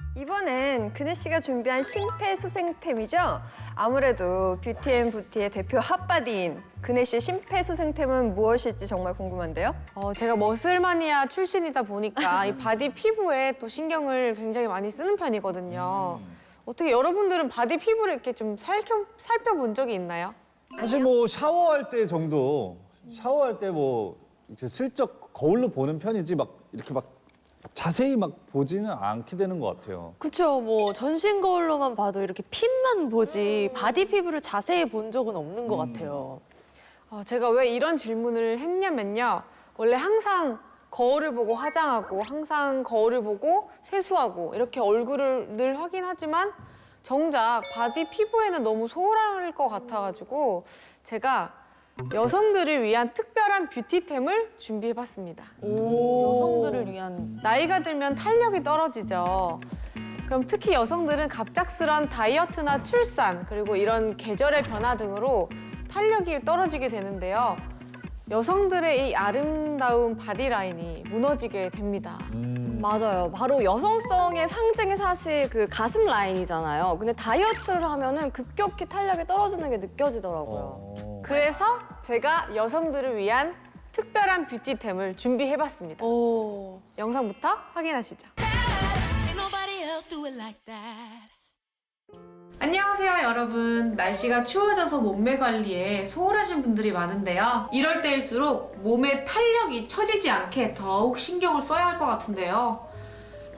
이번엔 그네 씨가 준비한 심폐소생템이죠? 아무래도 뷰티앤부티의 대표 핫바디인 그네 씨의 심폐소생템은 무엇일지 정말 궁금한데요? 제가 머슬마니아 출신이다 보니까 이 바디 피부에 또 신경을 굉장히 많이 쓰는 편이거든요. 어떻게 여러분들은 바디 피부를 이렇게 좀 살펴본 적이 있나요? 사실 뭐 샤워할 때 정도, 샤워할 때 뭐 이렇게 슬쩍 거울로 보는 편이지 막 이렇게 막 자세히 막 보지는 않게 되는 것 같아요. 그쵸, 뭐 전신 거울로만 봐도 이렇게 핏만 보지 바디 피부를 자세히 본 적은 없는 것 같아요. 제가 왜 이런 질문을 했냐면요. 원래 항상 거울을 보고 화장하고 항상 거울을 보고 세수하고 이렇게 얼굴을 늘 확인하지만 정작 바디 피부에는 너무 소홀할 것 같아가지고 제가 여성들을 위한 특별한 뷰티템을 준비해봤습니다. 여성들을 위한 나이가 들면 탄력이 떨어지죠. 그럼 특히 여성들은 갑작스런 다이어트나 출산 그리고 이런 계절의 변화 등으로 탄력이 떨어지게 되는데요. 여성들의 이 아름다운 바디라인이 무너지게 됩니다. 맞아요. 바로 여성성의 상징이 사실 그 가슴 라인이잖아요. 근데 다이어트를 하면은 급격히 탄력이 떨어지는 게 느껴지더라고요. 그래서 제가 여성들을 위한 특별한 뷰티템을 준비해봤습니다. 오. 영상부터 확인하시죠. Ain't nobody else do it like that. 안녕하세요 여러분. 날씨가 추워져서 몸매 관리에 소홀하신 분들이 많은데요. 이럴 때일수록 몸에 탄력이 처지지 않게 더욱 신경을 써야 할 것 같은데요.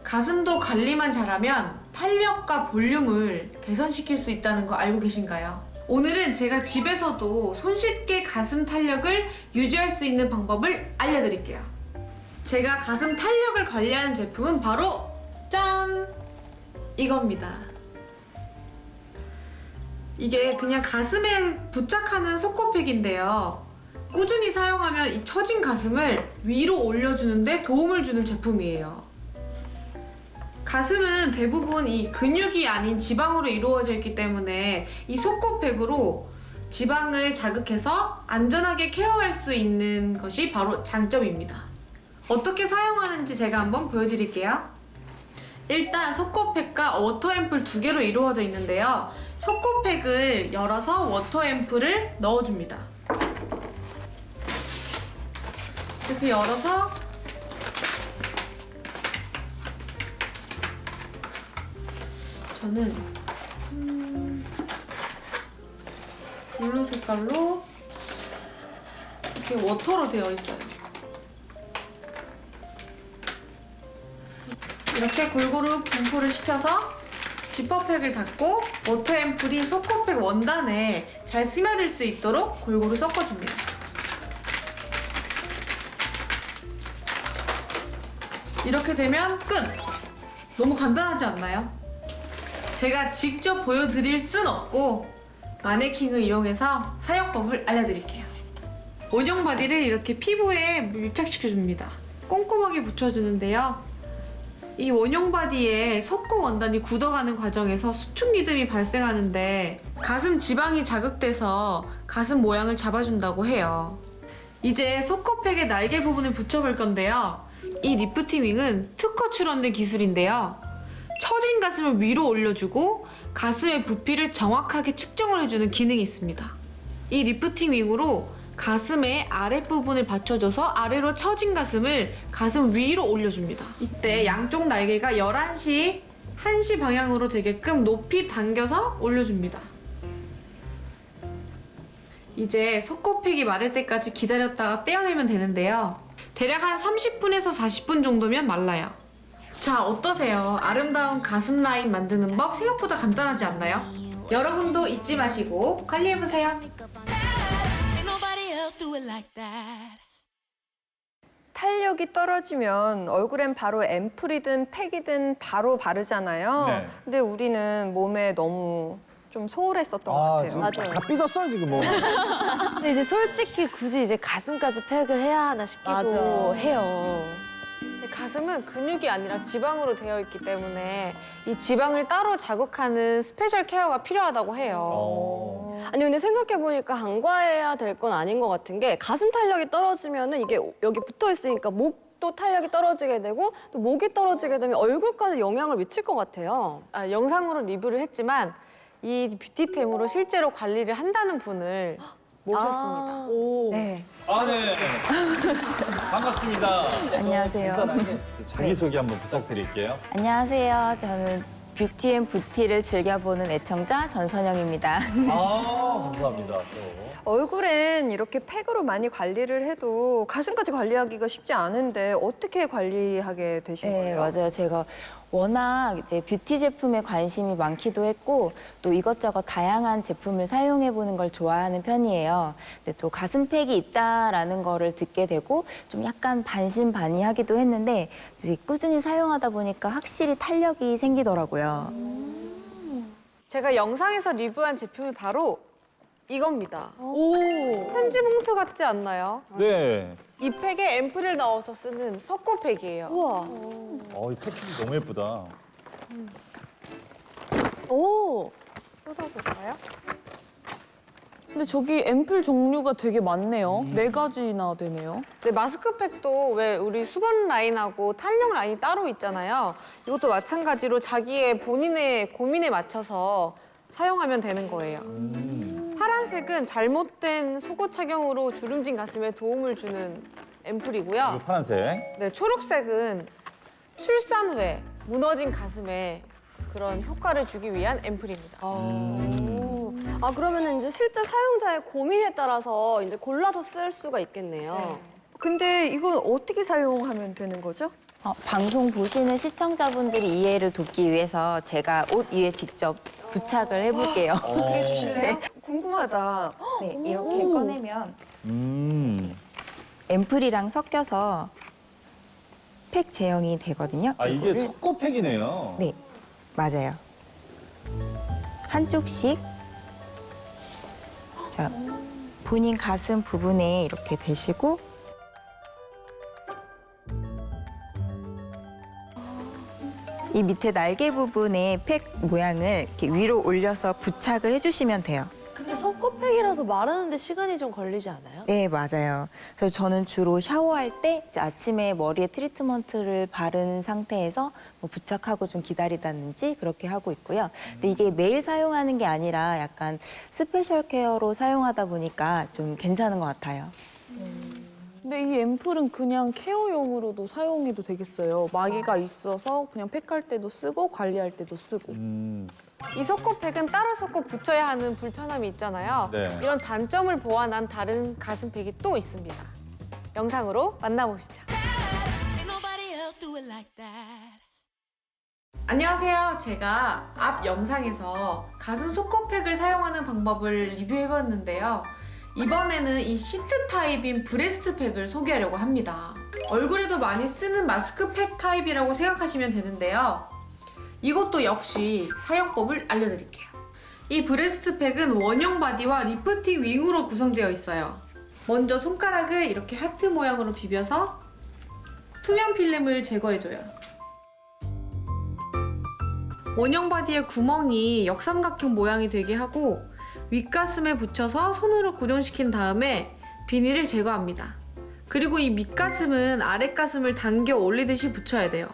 가슴도 관리만 잘하면 탄력과 볼륨을 개선시킬 수 있다는 거 알고 계신가요? 오늘은 제가 집에서도 손쉽게 가슴 탄력을 유지할 수 있는 방법을 알려드릴게요. 제가 가슴 탄력을 관리하는 제품은 바로 짠! 이겁니다. 이게 그냥 가슴에 부착하는 속코팩인데요. 꾸준히 사용하면 이 처진 가슴을 위로 올려주는데 도움을 주는 제품이에요. 가슴은 대부분 이 근육이 아닌 지방으로 이루어져 있기 때문에 이 속코팩으로 지방을 자극해서 안전하게 케어할 수 있는 것이 바로 장점입니다. 어떻게 사용하는지 제가 한번 보여드릴게요. 일단 속코팩과 워터 앰플 두 개로 이루어져 있는데요. 속코팩을 열어서 워터 앰플을 넣어줍니다. 이렇게 열어서 저는 블루 색깔로 이렇게 워터로 되어 있어요. 이렇게 골고루 분포를 시켜서 지퍼팩을 닫고 워터 앰플이 속코팩 원단에 잘 스며들 수 있도록 골고루 섞어줍니다. 이렇게 되면 끝! 너무 간단하지 않나요? 제가 직접 보여드릴 순 없고 마네킹을 이용해서 사용법을 알려드릴게요. 원형 바디를 이렇게 피부에 밀착시켜줍니다. 꼼꼼하게 붙여주는데요. 이 원형 바디에 속고 원단이 굳어가는 과정에서 수축 리듬이 발생하는데 가슴 지방이 자극돼서 가슴 모양을 잡아준다고 해요. 이제 속코팩의 날개 부분을 붙여볼 건데요. 이 리프팅 윙은 특허 출원된 기술인데요. 처진 가슴을 위로 올려주고 가슴의 부피를 정확하게 측정을 해주는 기능이 있습니다. 이 리프팅 윙으로 가슴의 아랫부분을 받쳐줘서 아래로 처진 가슴을 가슴 위로 올려줍니다. 이때 양쪽 날개가 11시, 1시 방향으로 되게끔 높이 당겨서 올려줍니다. 이제 속코팩이 마를 때까지 기다렸다가 떼어내면 되는데요. 대략 한 30분에서 40분 정도면 말라요. 자, 어떠세요? 아름다운 가슴 라인 만드는 법 생각보다 간단하지 않나요? 여러분도 잊지 마시고 관리해보세요. Ain't nobody else do it like that. 탄력이 떨어지면 얼굴엔 바로 앰플이든 팩이든 바로 바르잖아요. 네. 근데 우리는 몸에 너무 좀 소홀했었던 것 같아요. 지금 맞아요. 다 삐졌어요, 지금 뭐. 근데 이제 솔직히 굳이 이제 가슴까지 팩을 해야 하나 싶기도 맞아. 해요. 근데 가슴은 근육이 아니라 지방으로 되어 있기 때문에 이 지방을 따로 자극하는 스페셜 케어가 필요하다고 해요. 아니 근데 생각해보니까 간과해야 될 건 아닌 것 같은 게 가슴 탄력이 떨어지면은 이게 여기 붙어 있으니까 목도 또 탄력이 떨어지게 되고 또 목이 떨어지게 되면 얼굴까지 영향을 미칠 것 같아요. 영상으로 리뷰를 했지만 이 뷰티템으로 실제로 관리를 한다는 분을 모셨습니다. 오. 네, 네. 반갑습니다. 안녕하세요. 간단하게 자기소개 한번 부탁드릴게요. 안녕하세요. 저는 뷰티앤부티를 즐겨보는 애청자 전선영입니다. 감사합니다. 또. 얼굴엔 이렇게 팩으로 많이 관리를 해도 가슴까지 관리하기가 쉽지 않은데 어떻게 관리하게 되신 네, 거예요? 맞아요. 제가 워낙 이제 뷰티 제품에 관심이 많기도 했고 또 이것저것 다양한 제품을 사용해보는 걸 좋아하는 편이에요. 근데 또 가슴팩이 있다라는 거를 듣게 되고 좀 약간 반신반의하기도 했는데 이제 꾸준히 사용하다 보니까 확실히 탄력이 생기더라고요. 제가 영상에서 리뷰한 제품이 바로 이겁니다. 오. 편지 봉투 같지 않나요? 네. 이 팩에 앰플을 넣어서 쓰는 석고팩이에요. 우와. 이 패키지 너무 예쁘다. 오. 뜯어볼까요? 근데 저기 앰플 종류가 되게 많네요. 4가지나 되네요. 네, 마스크팩도 왜 우리 수분 라인하고 탄력 라인이 따로 있잖아요. 이것도 마찬가지로 자기의 본인의 고민에 맞춰서 사용하면 되는 거예요. 파란색은 잘못된 속옷 착용으로 주름진 가슴에 도움을 주는 앰플이고요. 이거 파란색. 네, 초록색은 출산 후에 무너진 가슴에 그런 효과를 주기 위한 앰플입니다. 그러면 이제 실제 사용자의 고민에 따라서 이제 골라서 쓸 수가 있겠네요. 근데 이건 어떻게 사용하면 되는 거죠? 방송 보시는 시청자분들이 이해를 돕기 위해서 제가 옷 위에 직접 부착을 해볼게요. 해주실래요? 궁금하다. 네, 이렇게 꺼내면 음. 앰플이랑 섞여서 팩 제형이 되거든요. 이게 이거를- 석고팩이네요. 네, 맞아요. 한쪽씩 자, 본인 가슴 부분에 이렇게 대시고 이 밑에 날개 부분에 팩 모양을 이렇게 위로 올려서 부착을 해주시면 돼요. 근데 석고팩이라서 마르는데 시간이 좀 걸리지 않아요? 네, 맞아요. 그래서 저는 주로 샤워할 때 이제 아침에 머리에 트리트먼트를 바른 상태에서 뭐 부착하고 좀 기다리다든지 그렇게 하고 있고요. 근데 이게 매일 사용하는 게 아니라 약간 스페셜 케어로 사용하다 보니까 좀 괜찮은 것 같아요. 근데 이 앰플은 그냥 케어용으로도 사용해도 되겠어요. 마개가 있어서 그냥 팩할 때도 쓰고 관리할 때도 쓰고. 이 석고팩은 따로 섞고 붙여야 하는 불편함이 있잖아요. 네. 이런 단점을 보완한 다른 가슴팩이 또 있습니다. 영상으로 만나보시죠. Ain't nobody else do it like that. 안녕하세요. 제가 앞 영상에서 가슴 속고팩을 사용하는 방법을 리뷰해봤는데요. 이번에는 이 시트 타입인 브레스트 팩을 소개하려고 합니다. 얼굴에도 많이 쓰는 마스크팩 타입이라고 생각하시면 되는데요. 이것도 역시 사용법을 알려드릴게요. 이 브레스트 팩은 원형 바디와 리프팅 윙으로 구성되어 있어요. 먼저 손가락을 이렇게 하트 모양으로 비벼서 투명 필름을 제거해줘요. 원형 바디의 구멍이 역삼각형 모양이 되게 하고 윗가슴에 붙여서 손으로 고정시킨 다음에 비닐을 제거합니다. 그리고 이 밑가슴은 아랫가슴을 당겨 올리듯이 붙여야 돼요.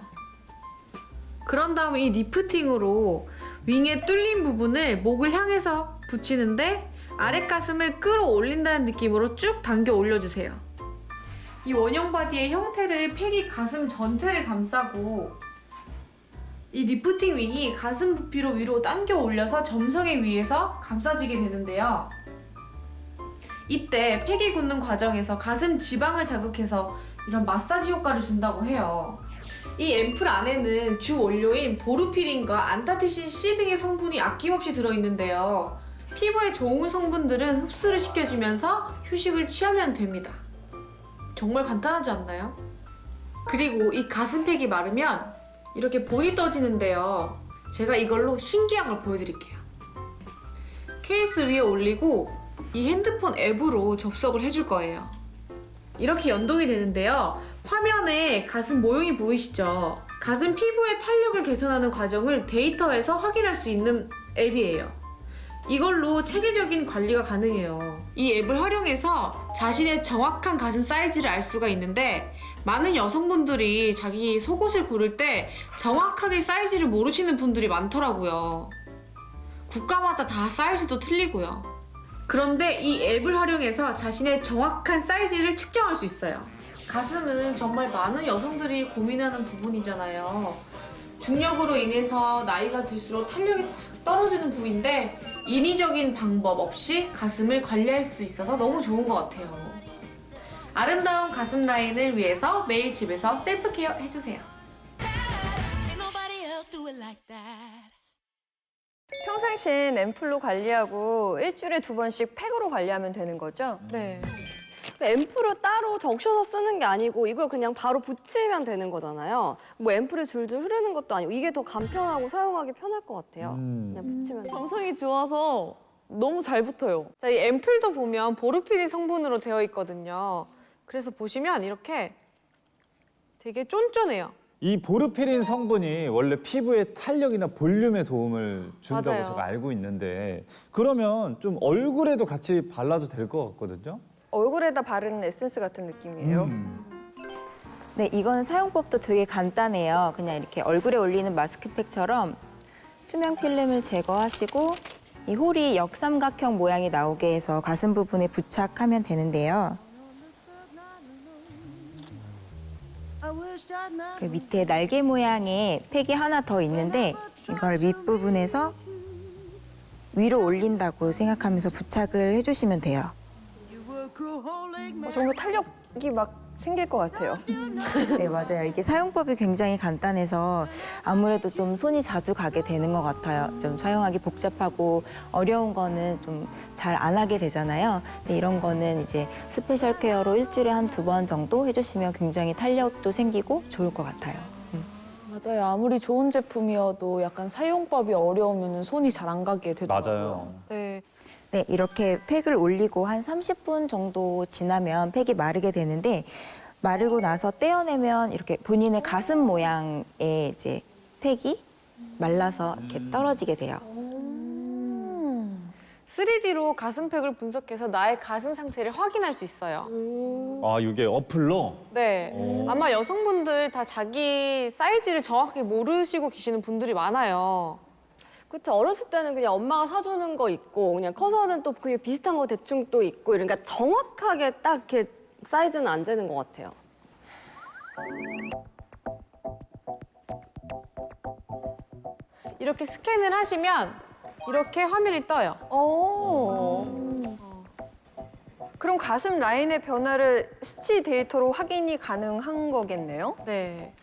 그런 다음에 이 리프팅으로 윙의 뚫린 부분을 목을 향해서 붙이는데 아랫가슴을 끌어올린다는 느낌으로 쭉 당겨 올려주세요. 이 원형 바디의 형태를 팩이 가슴 전체를 감싸고 이 리프팅 윙이 가슴 부피로 위로 당겨 올려서 점성에 위에서 감싸지게 되는데요. 이때 팩이 굳는 과정에서 가슴 지방을 자극해서 이런 마사지 효과를 준다고 해요. 이 앰플 안에는 주 원료인 보르피린과 안타티신 C 등의 성분이 아낌없이 들어있는데요. 피부에 좋은 성분들은 흡수를 시켜주면서 휴식을 취하면 됩니다. 정말 간단하지 않나요? 그리고 이 가슴팩이 마르면 이렇게 볼이 떠지는데요. 제가 이걸로 신기한 걸 보여드릴게요. 케이스 위에 올리고 이 핸드폰 앱으로 접속을 해줄 거예요. 이렇게 연동이 되는데요. 화면에 가슴 모형이 보이시죠? 가슴 피부의 탄력을 개선하는 과정을 데이터에서 확인할 수 있는 앱이에요. 이걸로 체계적인 관리가 가능해요. 이 앱을 활용해서 자신의 정확한 가슴 사이즈를 알 수가 있는데 많은 여성분들이 자기 속옷을 고를 때 정확하게 사이즈를 모르시는 분들이 많더라고요. 국가마다 다 사이즈도 틀리고요. 그런데 이 앱을 활용해서 자신의 정확한 사이즈를 측정할 수 있어요. 가슴은 정말 많은 여성들이 고민하는 부분이잖아요. 중력으로 인해서 나이가 들수록 탄력이 탁 떨어지는 부위인데 인위적인 방법 없이 가슴을 관리할 수 있어서 너무 좋은 것 같아요. 아름다운 가슴 라인을 위해서 매일 집에서 셀프 케어 해주세요. Ain't nobody else do it like that. 평상시엔 앰플로 관리하고 일주일에 2번씩 팩으로 관리하면 되는 거죠? 네. 앰플을 따로 적셔서 쓰는 게 아니고 이걸 그냥 바로 붙이면 되는 거잖아요. 뭐 앰플이 줄줄 흐르는 것도 아니고 이게 더 간편하고 사용하기 편할 것 같아요. 그냥 붙이면 돼요. 감성이 좋아서 너무 잘 붙어요. 자, 이 앰플도 보면 보르피린 성분으로 되어 있거든요. 그래서 보시면 이렇게 되게 쫀쫀해요. 이 보르피린 성분이 원래 피부의 탄력이나 볼륨에 도움을 준다고 맞아요. 제가 알고 있는데 그러면 좀 얼굴에도 같이 발라도 될 것 같거든요. 얼굴에다 바르는 에센스 같은 느낌이에요. 네, 이건 사용법도 되게 간단해요. 그냥 이렇게 얼굴에 올리는 마스크팩처럼 투명 필름을 제거하시고 이 홀이 역삼각형 모양이 나오게 해서 가슴 부분에 부착하면 되는데요. 그 밑에 날개 모양의 팩이 하나 더 있는데 이걸 밑부분에서 위로 올린다고 생각하면서 부착을 해주시면 돼요. 정말 탄력이 막 생길 것 같아요. 네, 맞아요. 이게 사용법이 굉장히 간단해서 아무래도 좀 손이 자주 가게 되는 것 같아요. 좀 사용하기 복잡하고 어려운 거는 좀 잘 안 하게 되잖아요. 근데 이런 거는 이제 스페셜 케어로 일주일에 한 2번 정도 해주시면 굉장히 탄력도 생기고 좋을 것 같아요. 맞아요. 아무리 좋은 제품이어도 약간 사용법이 어려우면 손이 잘 안 가게 되더라고요. 맞아요. 네. 네, 이렇게 팩을 올리고 한 30분 정도 지나면 팩이 마르게 되는데 마르고 나서 떼어내면 이렇게 본인의 가슴 모양의 이제 팩이 말라서 이렇게 떨어지게 돼요. 3D로 가슴팩을 분석해서 나의 가슴 상태를 확인할 수 있어요. 아, 이게 어플로? 네. 아마 여성분들 다 자기 사이즈를 정확하게 모르시고 계시는 분들이 많아요. 그쵸. 어렸을 때는 그냥 엄마가 사주는 거 있고 그냥 커서는 또 그게 비슷한 거 대충 또 있고 그러니까 정확하게 딱 이렇게 사이즈는 안 재는 것 같아요. 이렇게 스캔을 하시면 이렇게 화면이 떠요. 그럼 가슴 라인의 변화를 수치 데이터로 확인이 가능한 거겠네요? 네.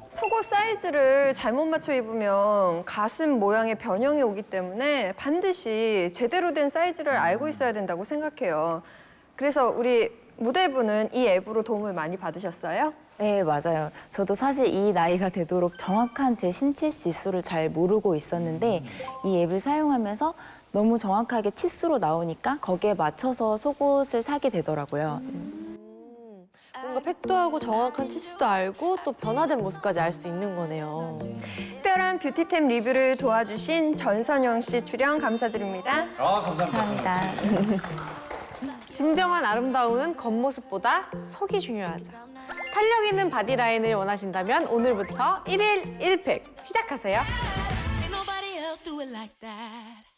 속옷 사이즈를 잘못 맞춰 입으면 가슴 모양의 변형이 오기 때문에 반드시 제대로 된 사이즈를 알고 있어야 된다고 생각해요. 그래서 우리 모델분은 이 앱으로 도움을 많이 받으셨어요? 네, 맞아요. 저도 사실 이 나이가 되도록 정확한 제 신체 지수를 잘 모르고 있었는데 이 앱을 사용하면서 너무 정확하게 치수로 나오니까 거기에 맞춰서 속옷을 사게 되더라고요. 뭔가 팩도 하고 정확한 치수도 알고 또 변화된 모습까지 알 수 있는 거네요. 특별한 뷰티템 리뷰를 도와주신 전선영 씨 출연 감사드립니다. 아, 감사합니다. 감사합니다. 진정한 아름다움은 겉모습보다 속이 중요하죠. 탄력 있는 바디라인을 원하신다면 오늘부터 1일 1팩 시작하세요. Ain't nobody else do it like that.